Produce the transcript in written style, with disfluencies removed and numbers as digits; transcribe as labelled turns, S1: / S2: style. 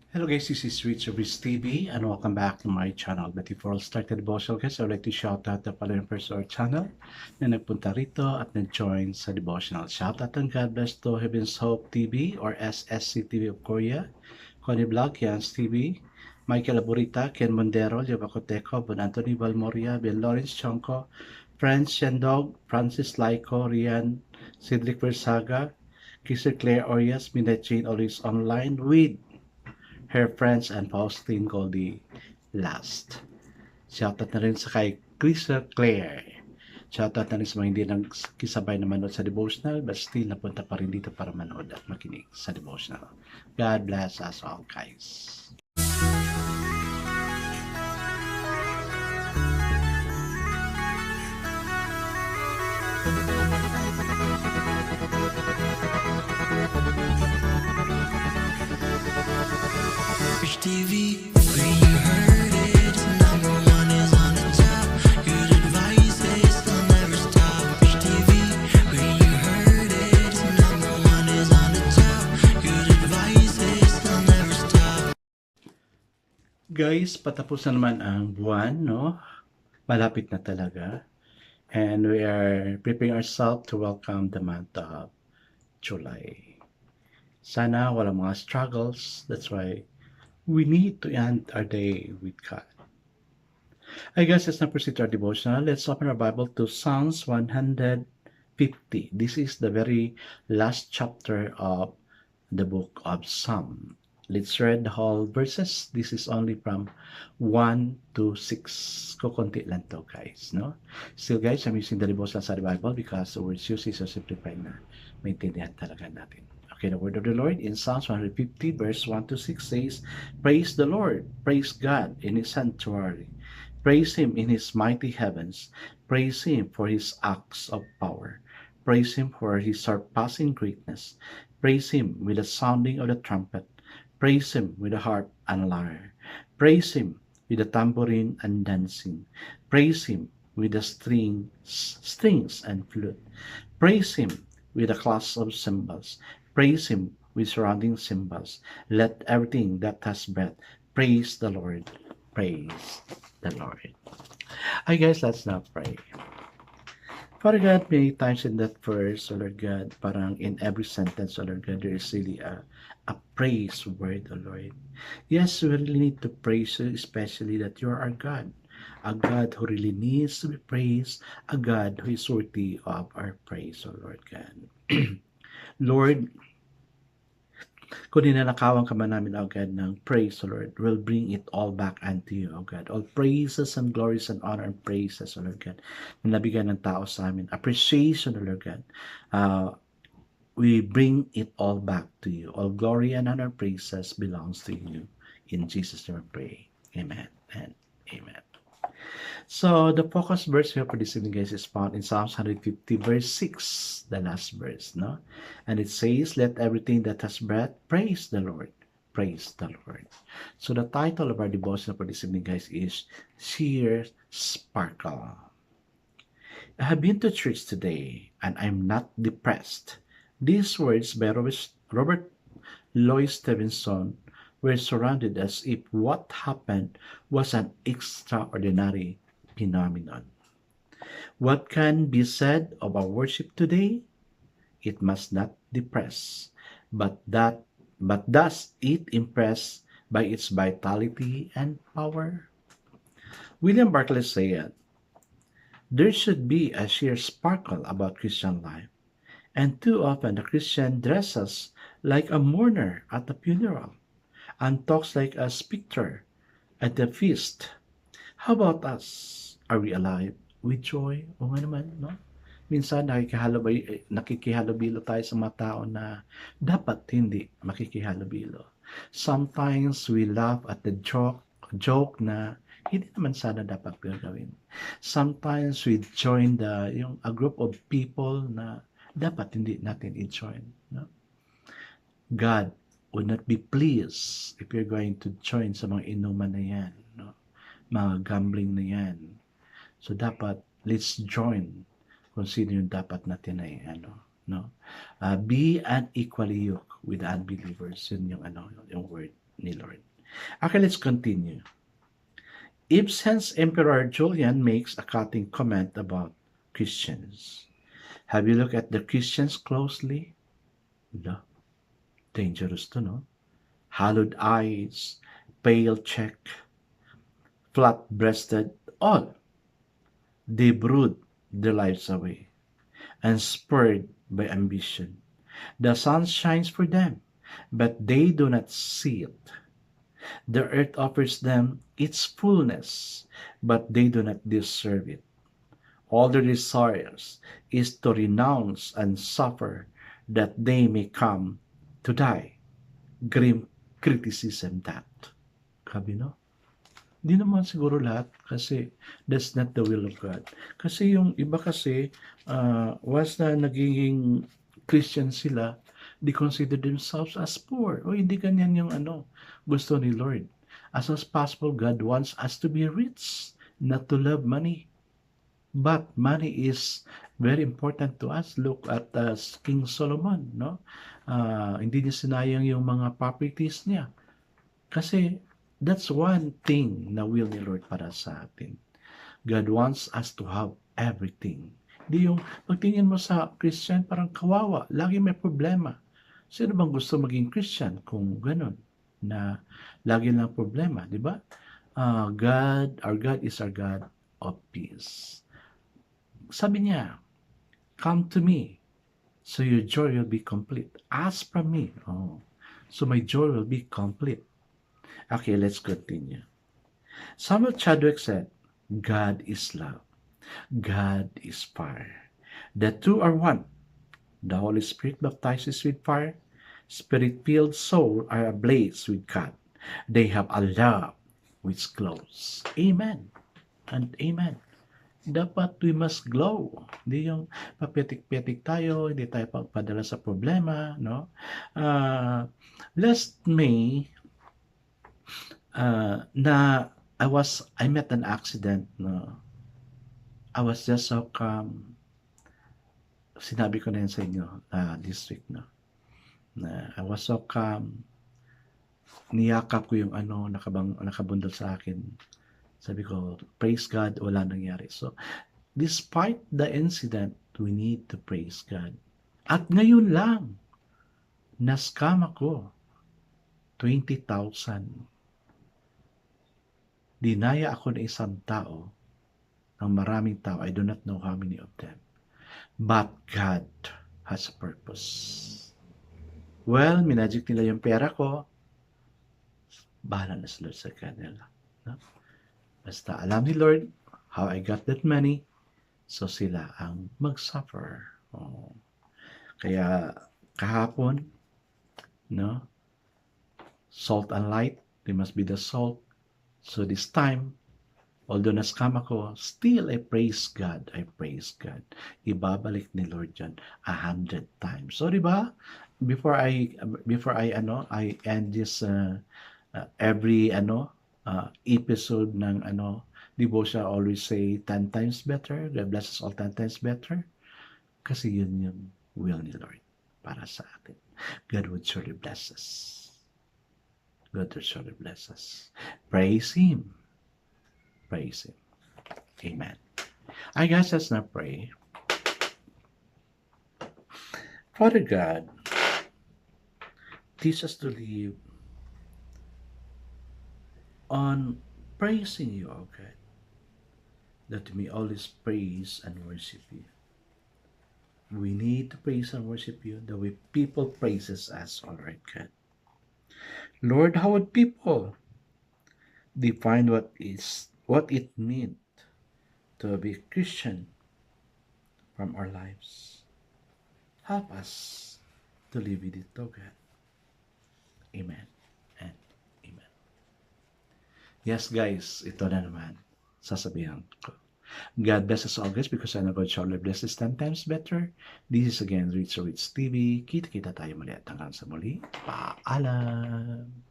S1: Hello guys, this is Rich of Rich TV and welcome back to my channel. But before I start the devotional guys, I would like to shout out the following person our channel na nagpunta rito at nag-join sa devotional. Shout out and God bless to Heaven's Hope TV or SSC TV of Korea, Connie Vlog, Yans TV, Michael Aburita, Ken Mondero, Leo Bacoteco, Bon Anthony Valmoria, Ben Lawrence Chonko, Franz Shendog, Francis Laico, Rian, Cedric Versaga, Kisser Claire Orias, Midnight Jane always online with her friends and Faustine Goldie last. Shoutout na rin sa kay Krista Claire. Shoutout na rin sa mga hindi nang kisabay na manood sa devotional but still napunta pa rin dito para manood at makinig sa devotional. God bless us all guys.
S2: Rich TV, where you heard it, number one is on the top. Good advice is they'll never stop. Rich TV, where you heard it, number one is on the top. Good advice is they'll never stop.
S1: Guys, patapos na naman ang buwan, no? Malapit na talaga. And we are preparing ourselves to welcome the month of July. Sana walang mga struggles. That's why we need to end our day with God. I guess let's now proceed to our devotional. Let's open our Bible to Psalms 150. This is the very last chapter of the book of Psalm. Let's read the whole verses. This is only from 1 to 6. Kukunti lang to guys, no? Still guys, I'm using the devotional sa Bible because the words used is so simplified na maintindihan talaga natin. Okay, the word of the Lord in Psalms 150 verse 1 to 6 says, Praise the Lord, praise God in His sanctuary, praise Him in His mighty heavens, praise Him for His acts of power, praise Him for His surpassing greatness, praise Him with the sounding of the trumpet, praise Him with the harp and lyre, praise Him with the tambourine and dancing, praise Him with the strings and flute, praise Him with the clash of cymbals, praise Him with surrounding cymbals. Let everything that has breath praise the Lord. Praise the Lord. Hi guys, let's now pray. Father God, many times in that verse, O Lord God, parang in every sentence, O Lord God, there is really a praise word, O Lord. Yes, we really need to praise you, especially that you are our God. A God who really needs to be praised, a God who is worthy of our praise, O Lord God. Lord, kung ninanakawan ka man namin, O God, ng praise, O Lord, we'll bring it all back unto you, O God. All praises and glories and honor and praises, O Lord God, na nabigyan ng tao sa amin. Appreciation, O Lord God. We bring it all back to you. All glory and honor praises belongs to you. In Jesus' name we pray. Amen and amen. So, the focus verse we have for this evening, guys, is found in Psalms 150, verse 6, the last verse, no? And it says, Let everything that has breath praise the Lord. Praise the Lord. So, the title of our devotion for this evening, guys, is Sheer Sparkle. I have been to church today, and I'm not depressed. These words by Robert Louis Stevenson were surrounded as if what happened was an extraordinary phenomenon. What can be said of our worship today? It must not depress, but does it impress by its vitality and power? William Barclay said, There should be a sheer sparkle about Christian life, and too often the Christian dresses like a mourner at a funeral and talks like a specter at the feast. How about us? Are we alive with joy? O nga naman, no? Minsan nakikihalubilo tayo sa mga tao na dapat hindi makikihalubilo. Sometimes we laugh at the joke na hindi naman sana dapat gagawin. Sometimes we join a group of people na dapat hindi natin i-join, no? God would not be pleased if you're going to join sa mga inuman na yan, no? Mga gambling na yan. So dapat let's join kung sino yung dapat natin ay no? Be unequally yoked with unbelievers. Yun yung yung word. ni Lord. Okay, let's continue. Ibsen's Emperor Julian makes a cutting comment about Christians. Have you looked at the Christians closely? No. Dangerous to know. Hollowed eyes, pale cheek, flat-breasted, all. They brood their lives away, and spurred by ambition. The sun shines for them, but they do not see it. The earth offers them its fullness, but they do not deserve it. All their desires is to renounce and suffer that they may come to die. Grim criticism that. Sabi no? Di naman siguro lahat kasi that's not the will of God. Kasi yung iba kasi once na nagiging Christian sila, they consider themselves as poor. O hindi ganyan yung gusto ni Lord. As much as possible, God wants us to be rich, not to love money. But money is very important to us. Look at King Solomon, no? Hindi niya sinayang yung mga properties niya. Kasi that's one thing na will ni Lord para sa atin. God wants us to have everything. Hindi yung pagtingin mo sa Christian, parang kawawa. Lagi may problema. Sino bang gusto maging Christian kung ganun? Na lagi lang problema, di ba? Our God is our God of peace. Sabi niya, come to me, so your joy will be complete. Ask from me, so my joy will be complete. Okay, let's continue. Samuel Chadwick said, God is love. God is fire. The two are one. The Holy Spirit baptizes with fire. Spirit-filled souls are ablaze with God. They have a love which glows. Amen and amen. Dapat we must glow. Hindi yung papetik-petik tayo, hindi tayo pagpadala sa problema, no? Last May, I met an accident, no? I was just so calm. Sinabi ko na yun sa inyo this week, no? Na I was so calm. Niyakap ko yung nakabundol sa akin. Sabi ko, praise God, wala nangyari. So, despite the incident, we need to praise God. At ngayon lang, na-scam ako. 20,000. Dinaya ako ng isang tao, ng maraming tao. I do not know how many of them. But God has a purpose. Well, minagic nila yung pera ko. Bahala na sila sa kanila. No? Basta alam ni Lord how I got that money, so sila ang mag-suffer. Kaya kahapon, no? Salt and light, they must be the salt. So this time, although na-scam ako, still I praise God. I praise God. Ibabalik ni Lord yan 100 times. So diba? Before I end this every episode ng devotion, I always say 10 times better. God bless us all 10 times better. Kasi yun yung will ni Lord para sa atin. God would surely bless us. God would surely bless us. Praise Him. Praise Him. Amen. I guess let's now pray. Father God, teach us to live on praising you, O God, that we may always praise and worship you. We need to praise and worship you the way people praises us, all right, God. Lord, how would people define what it meant to be a Christian from our lives? Help us to live with it, O God. Amen and amen. Yes, guys, ito na naman sasabihan ko. God bless us all, guys, because I know God shall bless us 10 times better. This is again Rich TV. Kita-kita tayo muli at hanggang sa muli. Paalam!